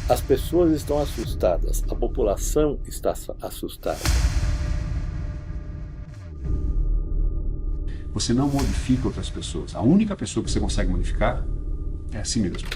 As pessoas estão assustadas, a população está assustada. Você não modifica outras pessoas. A única pessoa que você consegue modificar é a si mesmo.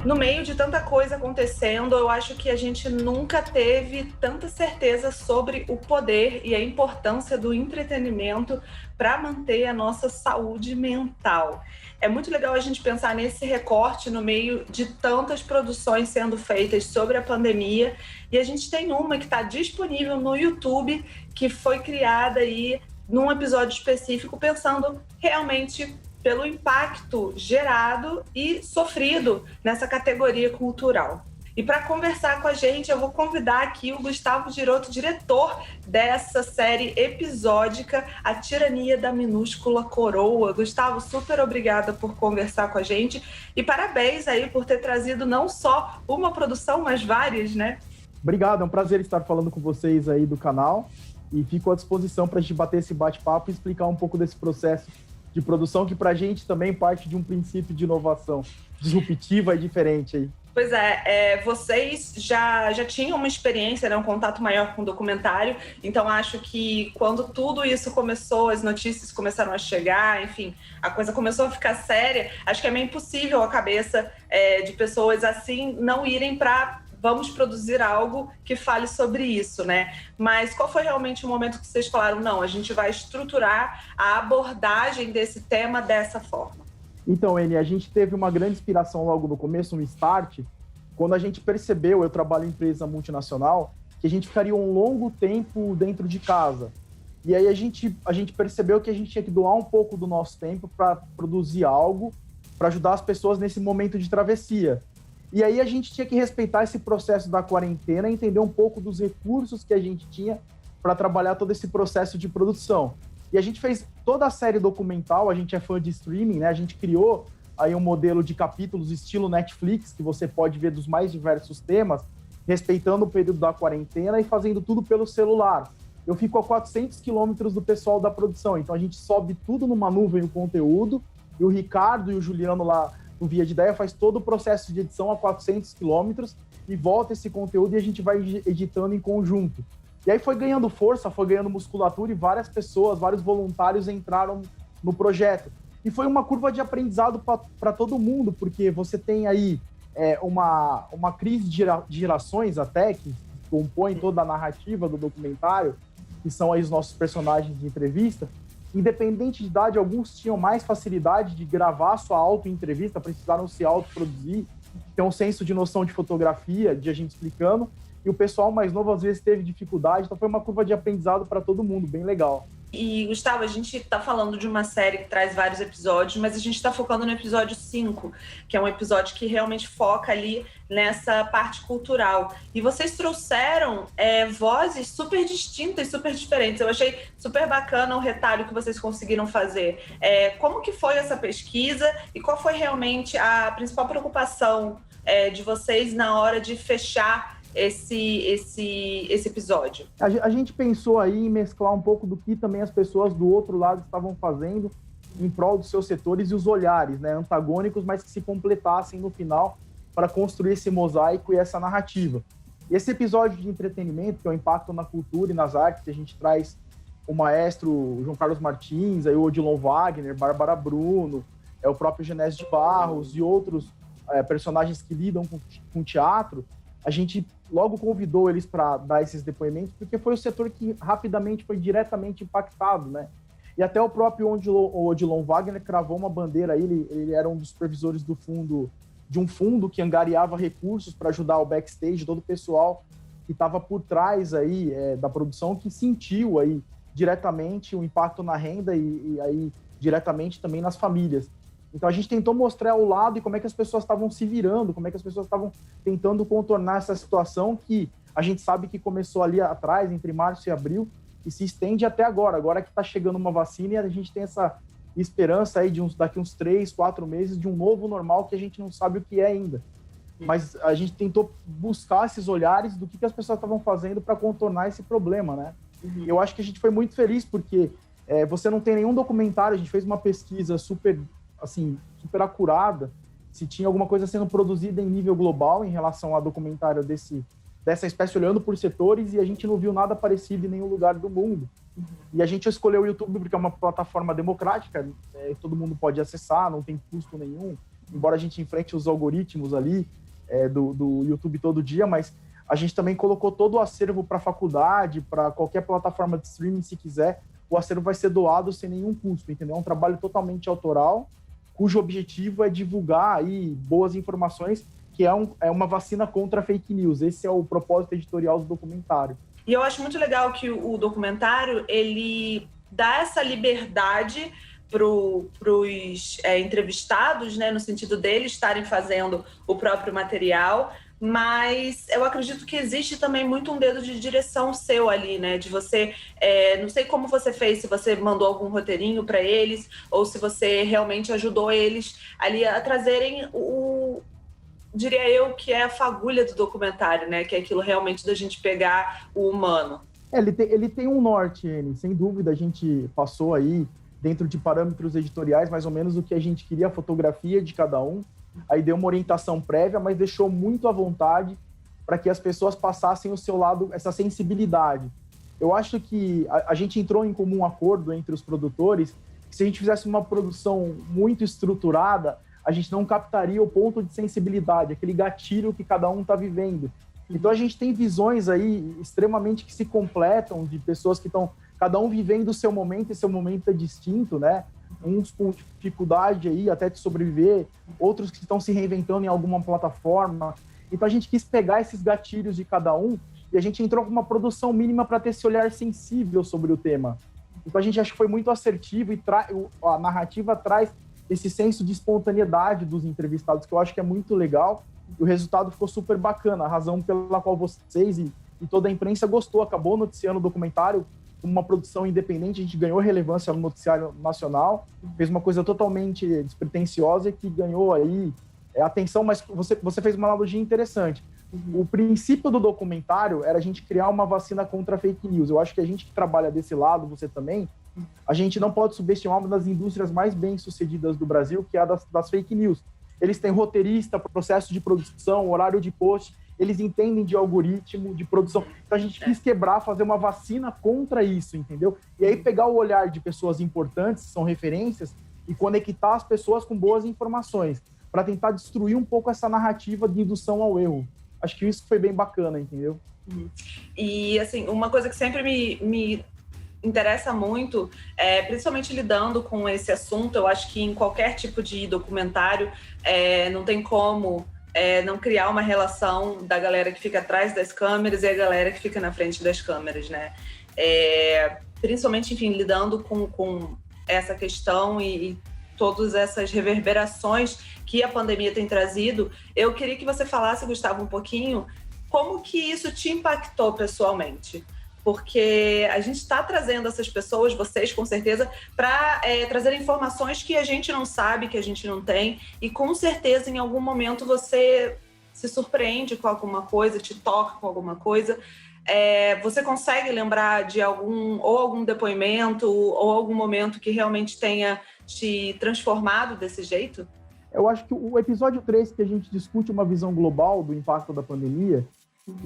No meio de tanta coisa acontecendo, eu acho que a gente nunca teve tanta certeza sobre o poder e a importância do entretenimento para manter a nossa saúde mental. É muito legal a gente pensar nesse recorte no meio de tantas produções sendo feitas sobre a pandemia, e a gente tem uma que está disponível no YouTube, que foi criada aí num episódio específico pensando realmente pelo impacto gerado e sofrido nessa categoria cultural. E para conversar com a gente, eu vou convidar aqui o Gustavo Giroto, diretor dessa série episódica, A Tirania da Minúscula Coroa. Gustavo, super obrigada por conversar com a gente e parabéns aí por ter trazido não só uma produção, mas várias, né? Obrigado, é um prazer estar falando com vocês aí do canal e fico à disposição para a gente bater esse bate-papo e explicar um pouco desse processo de produção, que pra gente também parte de um princípio de inovação disruptiva e diferente aí. Pois é, vocês já tinham uma experiência, né, um contato maior com o documentário, então acho que quando tudo isso começou, as notícias começaram a chegar, enfim, a coisa começou a ficar séria, acho que é meio impossível a cabeça de pessoas assim não irem para vamos produzir algo que fale sobre isso, né? Mas qual foi realmente o momento que vocês falaram, não, a gente vai estruturar a abordagem desse tema dessa forma? Então, Eni, a gente teve uma grande inspiração logo no começo, no start, quando a gente percebeu, eu trabalho em empresa multinacional, que a gente ficaria um longo tempo dentro de casa. E aí a gente percebeu que a gente tinha que doar um pouco do nosso tempo para produzir algo, para ajudar as pessoas nesse momento de travessia. E aí a gente tinha que respeitar esse processo da quarentena, entender um pouco dos recursos que a gente tinha para trabalhar todo esse processo de produção. E a gente fez toda a série documental, a gente é fã de streaming, né? A gente criou aí um modelo de capítulos estilo Netflix, que você pode ver dos mais diversos temas, respeitando o período da quarentena e fazendo tudo pelo celular. Eu fico a 400 quilômetros do pessoal da produção, então a gente sobe tudo numa nuvem o conteúdo, e o Ricardo e o Juliano lá no Via de Ideia faz todo o processo de edição a 400 quilômetros e volta esse conteúdo e a gente vai editando em conjunto. E aí foi ganhando força, foi ganhando musculatura e várias pessoas, vários voluntários entraram no projeto. E foi uma curva de aprendizado para todo mundo, porque você tem aí uma crise de gerações até, que compõe toda a narrativa do documentário, que são aí os nossos personagens de entrevista. Independente de idade, alguns tinham mais facilidade de gravar sua auto-entrevista, precisaram se autoproduzir, ter um senso de noção de fotografia, de a gente explicando, e o pessoal mais novo às vezes teve dificuldade, então foi uma curva de aprendizado para todo mundo, bem legal. E, Gustavo, a gente está falando de uma série que traz vários episódios, mas a gente está focando no episódio 5, que é um episódio que realmente foca ali nessa parte cultural. E vocês trouxeram vozes super distintas, super diferentes. Eu achei super bacana o retalho que vocês conseguiram fazer. Como que foi essa pesquisa e qual foi realmente a principal preocupação de vocês na hora de fechar esse episódio? A gente pensou aí em mesclar um pouco do que também as pessoas do outro lado estavam fazendo em prol dos seus setores e os olhares, né, antagônicos, mas que se completassem no final para construir esse mosaico e essa narrativa. E esse episódio de entretenimento, que é o impacto na cultura e nas artes, que a gente traz o maestro João Carlos Martins, aí o Odilon Wagner, Bárbara Bruno, o próprio Genésio de Barros e outros personagens que lidam com teatro, a gente logo convidou eles para dar esses depoimentos, porque foi o setor que rapidamente foi diretamente impactado, né? E até o próprio Odilon Wagner cravou uma bandeira aí, ele era um dos supervisores de um fundo que angariava recursos para ajudar o backstage, todo o pessoal que estava por trás aí da produção, que sentiu aí diretamente o impacto na renda e aí diretamente também nas famílias. Então a gente tentou mostrar o lado e como é que as pessoas estavam se virando, como é que as pessoas estavam tentando contornar essa situação que a gente sabe que começou ali atrás, entre março e abril, e se estende até agora que está chegando uma vacina e a gente tem essa esperança aí daqui uns 3, 4 meses de um novo normal que a gente não sabe o que é ainda. Mas a gente tentou buscar esses olhares do que as pessoas estavam fazendo para contornar esse problema, né? Eu acho que a gente foi muito feliz porque você não tem nenhum documentário. A gente fez uma pesquisa super acurada, se tinha alguma coisa sendo produzida em nível global em relação a documentário dessa espécie, olhando por setores, e a gente não viu nada parecido em nenhum lugar do mundo. E a gente escolheu o YouTube porque é uma plataforma democrática, todo mundo pode acessar, não tem custo nenhum, embora a gente enfrente os algoritmos ali do YouTube todo dia, mas a gente também colocou todo o acervo para faculdade, para qualquer plataforma de streaming, se quiser, o acervo vai ser doado sem nenhum custo, entendeu? É um trabalho totalmente autoral, cujo objetivo é divulgar aí boas informações, que é uma vacina contra fake news. Esse é o propósito editorial do documentário. E eu acho muito legal que o documentário, ele dá essa liberdade para os entrevistados, né, no sentido deles estarem fazendo o próprio material, mas eu acredito que existe também muito um dedo de direção seu ali, né, de você, não sei como você fez, se você mandou algum roteirinho para eles, ou se você realmente ajudou eles ali a trazerem diria eu, que é a fagulha do documentário, né? Que é aquilo realmente da gente pegar o humano. Ele tem um norte, N, sem dúvida. A gente passou aí, dentro de parâmetros editoriais, mais ou menos o que a gente queria, a fotografia de cada um. Aí deu uma orientação prévia, mas deixou muito à vontade para que as pessoas passassem o seu lado, essa sensibilidade. Eu acho que a gente entrou em comum acordo entre os produtores que se a gente fizesse uma produção muito estruturada, a gente não captaria o ponto de sensibilidade, aquele gatilho que cada um está vivendo. Então a gente tem visões aí extremamente que se completam, de pessoas que estão, cada um vivendo o seu momento, e seu momento é distinto, né? Uns com dificuldade aí até de sobreviver, outros que estão se reinventando em alguma plataforma. Então a gente quis pegar esses gatilhos de cada um e a gente entrou com uma produção mínima para ter esse olhar sensível sobre o tema. Então a gente acha que foi muito assertivo e a narrativa traz esse senso de espontaneidade dos entrevistados, que eu acho que é muito legal, e o resultado ficou super bacana, a razão pela qual vocês e toda a imprensa gostou, acabou noticiando o documentário como uma produção independente, a gente ganhou relevância no noticiário nacional, fez uma coisa totalmente despretensiosa que ganhou aí atenção, mas você fez uma analogia interessante. O princípio do documentário era a gente criar uma vacina contra fake news. Eu acho que a gente que trabalha desse lado, você também, a gente não pode subestimar uma das indústrias mais bem-sucedidas do Brasil, que é a das fake news. Eles têm roteirista, processo de produção, horário de post, eles entendem de algoritmo, de produção. Então a gente quis quebrar, fazer uma vacina contra isso, entendeu? E aí pegar o olhar de pessoas importantes, que são referências, e conectar as pessoas com boas informações, para tentar destruir um pouco essa narrativa de indução ao erro. Acho que isso foi bem bacana, entendeu? E, assim, uma coisa que sempre me interessa muito, principalmente lidando com esse assunto, eu acho que em qualquer tipo de documentário não tem como não criar uma relação da galera que fica atrás das câmeras e a galera que fica na frente das câmeras, né? Principalmente, enfim, lidando com essa questão e todas essas reverberações que a pandemia tem trazido. Eu queria que você falasse, Gustavo, um pouquinho como que isso te impactou pessoalmente. Porque a gente está trazendo essas pessoas, vocês com certeza, para trazer informações que a gente não sabe, que a gente não tem, e com certeza em algum momento você se surpreende com alguma coisa, te toca com alguma coisa. Você consegue lembrar de algum depoimento ou algum momento que realmente tenha te transformado desse jeito? Eu acho que o episódio 3, que a gente discute uma visão global do impacto da pandemia,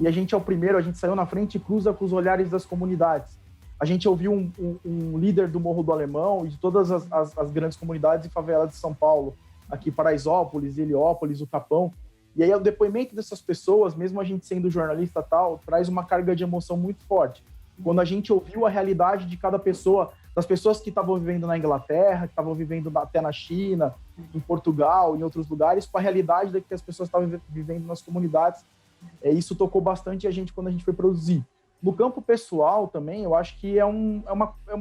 e a gente é o primeiro, a gente saiu na frente e cruza com os olhares das comunidades. A gente ouviu um líder do Morro do Alemão e de todas as grandes comunidades e favelas de São Paulo, aqui Paraisópolis, Heliópolis, o Capão. E aí o depoimento dessas pessoas, mesmo a gente sendo jornalista tal, traz uma carga de emoção muito forte. Quando a gente ouviu a realidade de cada pessoa, das pessoas que estavam vivendo na Inglaterra, que estavam vivendo até na China, em Portugal, em outros lugares, com a realidade que as pessoas estavam vivendo nas comunidades. Isso tocou bastante a gente quando a gente foi produzir. No campo pessoal também, eu acho que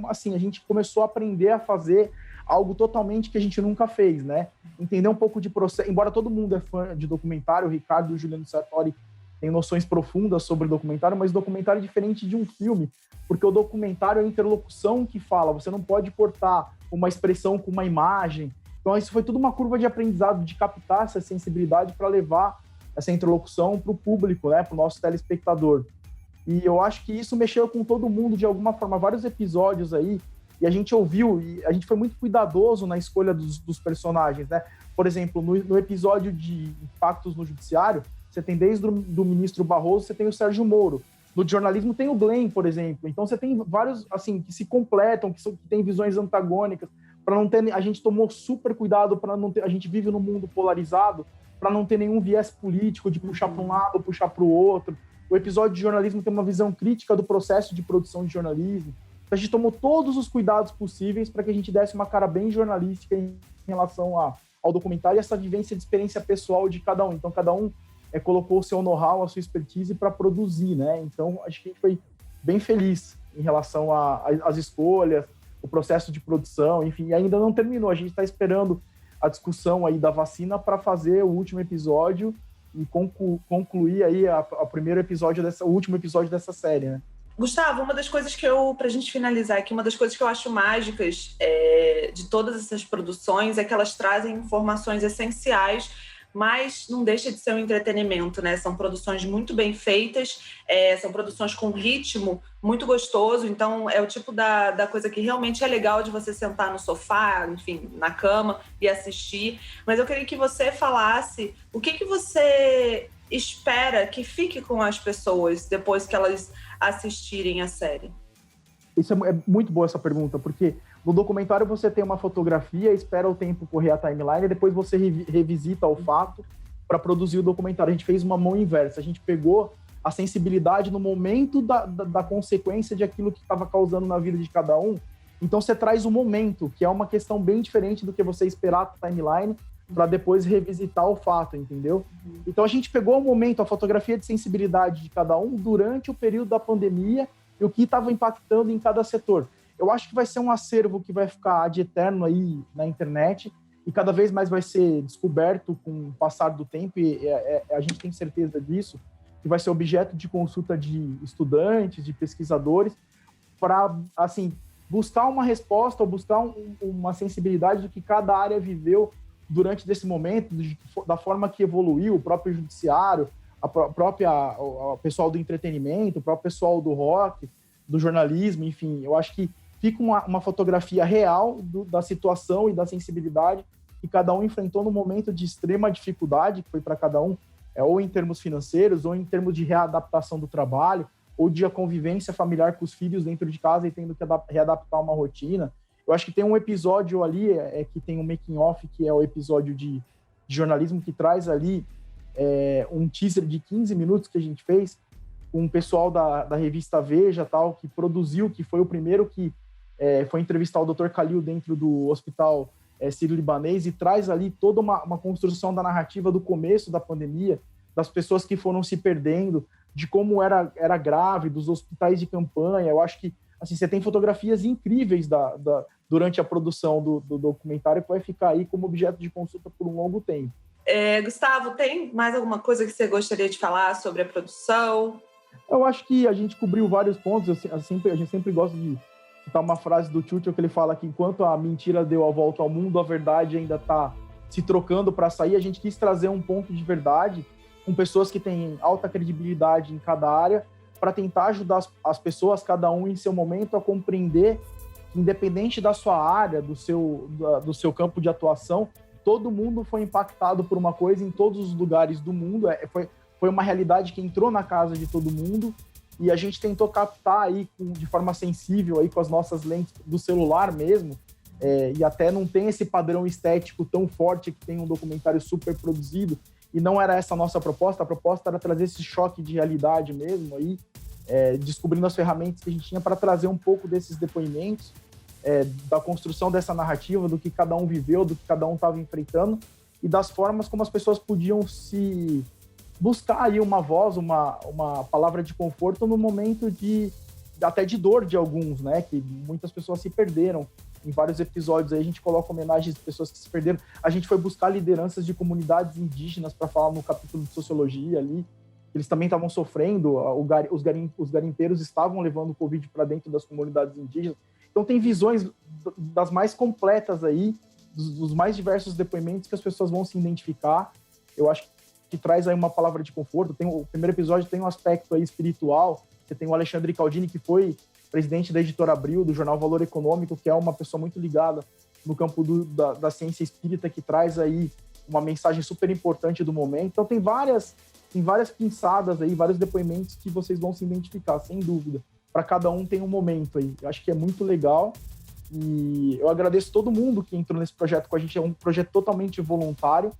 assim, a gente começou a aprender a fazer algo totalmente que a gente nunca fez, né? Entender um pouco de processo, embora todo mundo é fã de documentário, o Ricardo e o Juliano Sartori têm noções profundas sobre documentário, mas documentário é diferente de um filme, porque o documentário é a interlocução que fala, você não pode cortar uma expressão com uma imagem. Então isso foi tudo uma curva de aprendizado, de captar essa sensibilidade para levar essa interlocução para o público, né, para o nosso telespectador. E eu acho que isso mexeu com todo mundo de alguma forma. Vários episódios aí e a gente ouviu, e a gente foi muito cuidadoso na escolha dos personagens, né? Por exemplo, no episódio de Impactos no Judiciário, você tem desde do ministro Barroso, você tem o Sérgio Moro. No jornalismo tem o Glenn, por exemplo. Então você tem vários, assim, que se completam, que têm visões antagônicas. Para não ter, a gente tomou super cuidado para não ter, a gente vive num mundo polarizado, para não ter nenhum viés político de puxar para um lado ou puxar para o outro. O episódio de jornalismo tem uma visão crítica do processo de produção de jornalismo. A gente tomou todos os cuidados possíveis para que a gente desse uma cara bem jornalística em relação ao documentário e essa vivência de experiência pessoal de cada um. Então, cada um colocou o seu know-how, a sua expertise para produzir, né? Então, acho que a gente foi bem feliz em relação às escolhas, o processo de produção, enfim, e ainda não terminou. A gente está esperando a discussão aí da vacina para fazer o último episódio e concluir aí o último episódio dessa série, né? Gustavo, uma das coisas pra gente finalizar aqui, uma das coisas que eu acho mágicas de todas essas produções é que elas trazem informações essenciais, mas não deixa de ser um entretenimento, né? São produções muito bem feitas, são produções com ritmo muito gostoso, então é o tipo da coisa que realmente é legal de você sentar no sofá, enfim, na cama e assistir. Mas eu queria que você falasse o que você espera que fique com as pessoas depois que elas assistirem a série. Isso é muito boa essa pergunta, porque no documentário você tem uma fotografia, espera o tempo correr a timeline e depois você revisita o fato para produzir o documentário. A gente fez uma mão inversa, a gente pegou a sensibilidade no momento da consequência de aquilo que estava causando na vida de cada um. Então você traz o momento, que é uma questão bem diferente do que você esperar a timeline para depois revisitar o fato, entendeu? Então a gente pegou o momento, a fotografia de sensibilidade de cada um durante o período da pandemia e o que estava impactando em cada setor. Eu acho que vai ser um acervo que vai ficar ad eterno aí na internet e cada vez mais vai ser descoberto com o passar do tempo e a gente tem certeza disso, que vai ser objeto de consulta de estudantes, de pesquisadores, para, assim, buscar uma resposta ou buscar uma sensibilidade do que cada área viveu durante desse momento, da forma que evoluiu o próprio judiciário, o pessoal do entretenimento, o próprio pessoal do rock, do jornalismo, enfim. Eu acho que fica uma fotografia real da situação e da sensibilidade que cada um enfrentou no momento de extrema dificuldade, que foi para cada um, ou em termos financeiros, ou em termos de readaptação do trabalho, ou de a convivência familiar com os filhos dentro de casa e tendo que readaptar uma rotina. Eu acho que tem um episódio ali, que tem um making off, que é o episódio de jornalismo, que traz ali um teaser de 15 minutos que a gente fez com o pessoal da revista Veja, tal, que produziu, que foi o primeiro que foi entrevistar o Dr. Khalil dentro do hospital sírio-libanês e traz ali toda uma construção da narrativa do começo da pandemia, das pessoas que foram se perdendo, de como era grave, dos hospitais de campanha. Eu acho que assim, você tem fotografias incríveis durante a produção do documentário que vai ficar aí como objeto de consulta por um longo tempo. Gustavo, tem mais alguma coisa que você gostaria de falar sobre a produção? Eu acho que a gente cobriu vários pontos. A gente sempre gosta de citar uma frase do Churchill que ele fala que enquanto a mentira deu a volta ao mundo, a verdade ainda está se trocando para sair. A gente quis trazer um ponto de verdade com pessoas que têm alta credibilidade em cada área para tentar ajudar as pessoas, cada um em seu momento, a compreender que, independente da sua área, do seu campo de atuação, todo mundo foi impactado por uma coisa em todos os lugares do mundo. Foi uma realidade que entrou na casa de todo mundo e a gente tentou captar aí de forma sensível aí com as nossas lentes do celular mesmo, e até não tem esse padrão estético tão forte que tem um documentário super produzido, e não era essa a nossa proposta. A proposta era trazer esse choque de realidade mesmo aí, descobrindo as ferramentas que a gente tinha para trazer um pouco desses depoimentos, da construção dessa narrativa, do que cada um viveu, do que cada um estava enfrentando e das formas como as pessoas podiam se buscar aí uma voz, uma palavra de conforto no momento até de dor de alguns, né? Que muitas pessoas se perderam. Em vários episódios aí a gente coloca homenagens de pessoas que se perderam. A gente foi buscar lideranças de comunidades indígenas para falar no capítulo de sociologia ali. Eles também estavam sofrendo, os garimpeiros estavam levando o Covid para dentro das comunidades indígenas. Então tem visões das mais completas aí, dos mais diversos depoimentos que as pessoas vão se identificar. Eu acho que traz aí uma palavra de conforto. O primeiro episódio tem um aspecto aí espiritual. Você tem o Alexandre Caldini, que foi presidente da Editora Abril, do jornal Valor Econômico, que é uma pessoa muito ligada no campo da ciência espírita, que traz aí uma mensagem super importante do momento. Então tem várias pinçadas aí, vários depoimentos que vocês vão se identificar, sem dúvida. Para cada um tem um momento aí. Eu acho que é muito legal e eu agradeço todo mundo que entrou nesse projeto com a gente. É um projeto totalmente voluntário,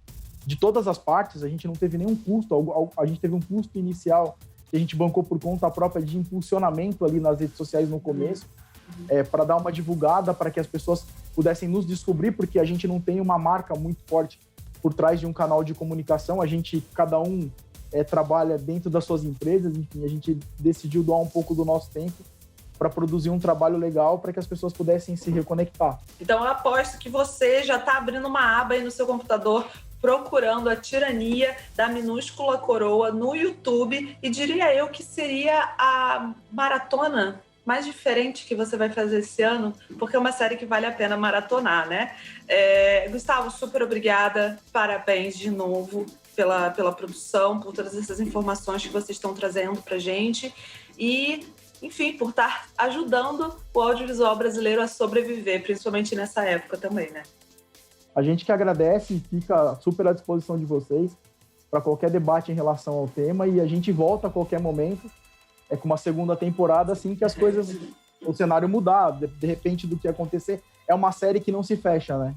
de todas as partes. A gente não teve nenhum custo, a gente teve um custo inicial que a gente bancou por conta própria de impulsionamento ali nas redes sociais no começo, para dar uma divulgada, para que as pessoas pudessem nos descobrir, porque a gente não tem uma marca muito forte por trás de um canal de comunicação. Cada um trabalha dentro das suas empresas, enfim, a gente decidiu doar um pouco do nosso tempo para produzir um trabalho legal para que as pessoas pudessem se reconectar. Então eu aposto que você já está abrindo uma aba aí no seu computador, procurando a Tirania da Minúscula Coroa no YouTube, e diria eu que seria a maratona mais diferente que você vai fazer esse ano, porque é uma série que vale a pena maratonar, né? Gustavo, super obrigada, parabéns de novo pela produção, por todas essas informações que vocês estão trazendo pra gente e, enfim, por estar ajudando o audiovisual brasileiro a sobreviver, principalmente nessa época também, né? A gente que agradece e fica super à disposição de vocês para qualquer debate em relação ao tema, e a gente volta a qualquer momento com uma segunda temporada, assim que as coisas, o cenário mudar, de repente do que acontecer. É uma série que não se fecha, né?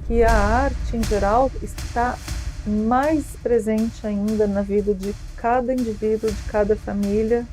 Que a arte, em geral, está mais presente ainda na vida de cada indivíduo, de cada família,